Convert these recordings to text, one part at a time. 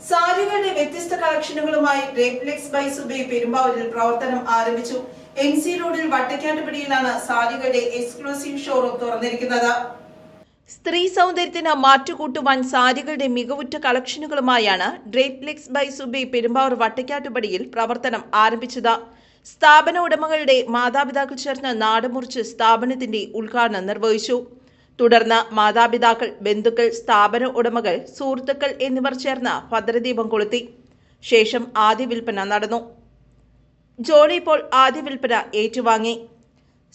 സാരികളുടെ വ്യത്യസ്ത കളക്ഷനുകളുമായി ഡ്രേപ്ലെക്സ് ബൈ സുബൈ പെരുമ്പാവൂരിൽ പ്രവർത്തനം ആരംഭിച്ചു. MC റോഡിൽ വട്ടക്കാട്ടുപടിയിലാണ് സാരികളുടെ എക്സ്ക്ലൂസീവ് ഷോറൂം തുറന്നിരിക്കുന്നത്. സ്ത്രീ സൗന്ദര്യത്തിന് മാറ്റുകൂട്ടുവാൻ സാരികളുടെ മികവുറ്റ കളക്ഷനുകളുമായാണ് ഡ്രേപ്ലെക്സ് ബൈ സുബൈ പെരുമ്പാവൂർ വട്ടക്കാട്ടുപടിയിൽ പ്രവർത്തനം ആരംഭിച്ചത്. സ്ഥാപന ഉടമകളുടെ മാതാപിതാക്കൾ ചേർന്ന് നാടുമുറിച്ച് സ്ഥാപനത്തിന്റെ ഉദ്ഘാടനം നിർവഹിച്ചു. തുടർന്ന് മാതാപിതാക്കൾ, ബന്ധുക്കൾ, സ്ഥാപന ഉടമകൾ, സുഹൃത്തുക്കൾ എന്നിവർ ചേർന്ന് ഭദ്രദീപം കൊളുത്തി. ശേഷം ആദ്യ വിൽപ്പന നടന്നു. ജോളി പോൾ ആദ്യ വിൽപ്പന ഏറ്റുവാങ്ങി.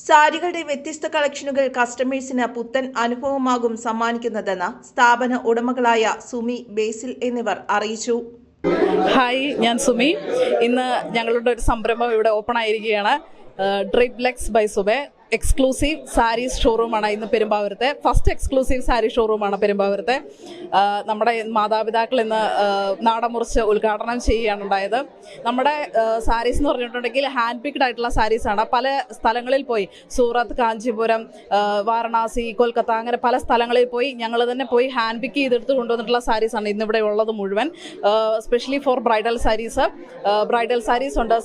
സാരികളുടെ വ്യത്യസ്ത കളക്ഷനുകൾ കസ്റ്റമേഴ്സിന് പുത്തൻ അനുഭവമാകും സമ്മാനിക്കുന്നതെന്ന് സ്ഥാപന ഉടമകളായ സുമി, ബേസിൽ എന്നിവർ അറിയിച്ചു. ഹായ്, ഞാൻ സുമി. ഇന്ന് ഞങ്ങളുടെ ഒരു സംരംഭം ഇവിടെ ഓപ്പൺ ആയിരിക്കുകയാണ്. ഡ്രേപ്ലെക്സ് ബൈ സുബൈ എക്സ്ക്ലൂസീവ് സാരീസ് ഷോറൂമാണ് ഇന്ന് പെരുമ്പാവൂരത്തെ ഫസ്റ്റ് എക്സ്ക്ലൂസീവ് സാരി ഷോറൂമാണ് പെരുമ്പാവൂരത്തെ. നമ്മുടെ മാതാപിതാക്കൾ ഇന്ന് നാടമുറിച്ച് ഉദ്ഘാടനം ചെയ്യുകയാണ് ഉണ്ടായത്. നമ്മുടെ സാരീസ് എന്ന് പറഞ്ഞിട്ടുണ്ടെങ്കിൽ ഹാൻഡ് പിക്ഡ് ആയിട്ടുള്ള സാരീസാണ്. പല സ്ഥലങ്ങളിൽ പോയി, സൂറത്ത്, കാഞ്ചീപുരം, വാരണാസി, കൊൽക്കത്ത, അങ്ങനെ പല സ്ഥലങ്ങളിൽ പോയി ഞങ്ങൾ തന്നെ പോയി ഹാൻഡ് പിക്ക് ചെയ്തെടുത്ത് കൊണ്ടുവന്നിട്ടുള്ള സാരീസാണ് ഇന്നിവിടെ ഉള്ളത് മുഴുവൻ. സ്പെഷ്യലി ഫോർ ബ്രൈഡൽ സാരീസ് ഉണ്ട്,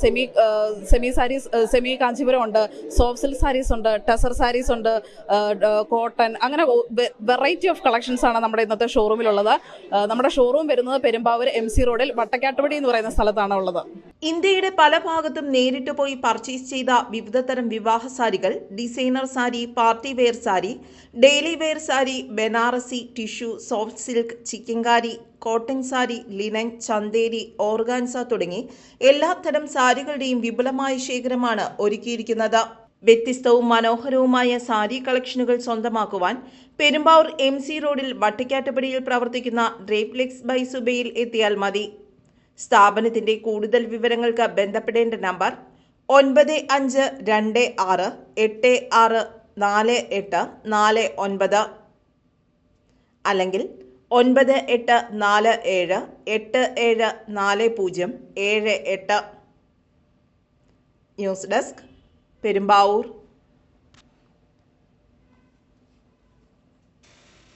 സെമി സാരീസ്, സെമി കാഞ്ചീപുരം ഉണ്ട്, സോഫ്റ്റ് സിൽക്ക് സാരീസ് ഉണ്ട്, ടെസർ സാരീസ് ഉണ്ട്, കോട്ടൺ, അങ്ങനെ വെറൈറ്റി ഓഫ് കളക്ഷൻസ് ആണ് നമ്മുടെ ഇന്നത്തെ ഷോറൂമിലുള്ളത്. നമ്മുടെ ഷോറൂം വരുന്നത് പെരുമ്പാവൂർ MC റോഡിൽ വട്ടക്കാട്ടുപടി എന്ന് പറയുന്ന സ്ഥലത്താണ് ഉള്ളത്. ഇന്ത്യയുടെ പല ഭാഗത്തും നേരിട്ട് പോയി പർച്ചേസ് ചെയ്ത വിവിധ തരം വിവാഹ സാരികൾ, designer sari, party wear sari, daily wear sari, Banarasi, tissue, soft silk, chikankari, cotton sari, linen, Chanderi, organza തുടങ്ങി എല്ലാ തരം സാരികളുടെയും വിപുലമായ ശേഖരമാണ് ഒരുക്കിയിരിക്കുന്നത്. വ്യത്യസ്തവും മനോഹരവുമായ സാരി കളക്ഷനുകൾ സ്വന്തമാക്കുവാൻ പെരുമ്പാവൂർ MC റോഡിൽ വട്ടക്കാട്ടുപടിയിൽ പ്രവർത്തിക്കുന്ന ഡ്രേപ്ലെക്സ് ബൈ സുബൈയിൽ എത്തിയാൽ മതി. സ്ഥാപനത്തിന്റെ കൂടുതൽ വിവരങ്ങൾക്ക് ബന്ധപ്പെടേണ്ട നമ്പർ 9526864849 അല്ലെങ്കിൽ 9847874078. News desk, Perumbavoor.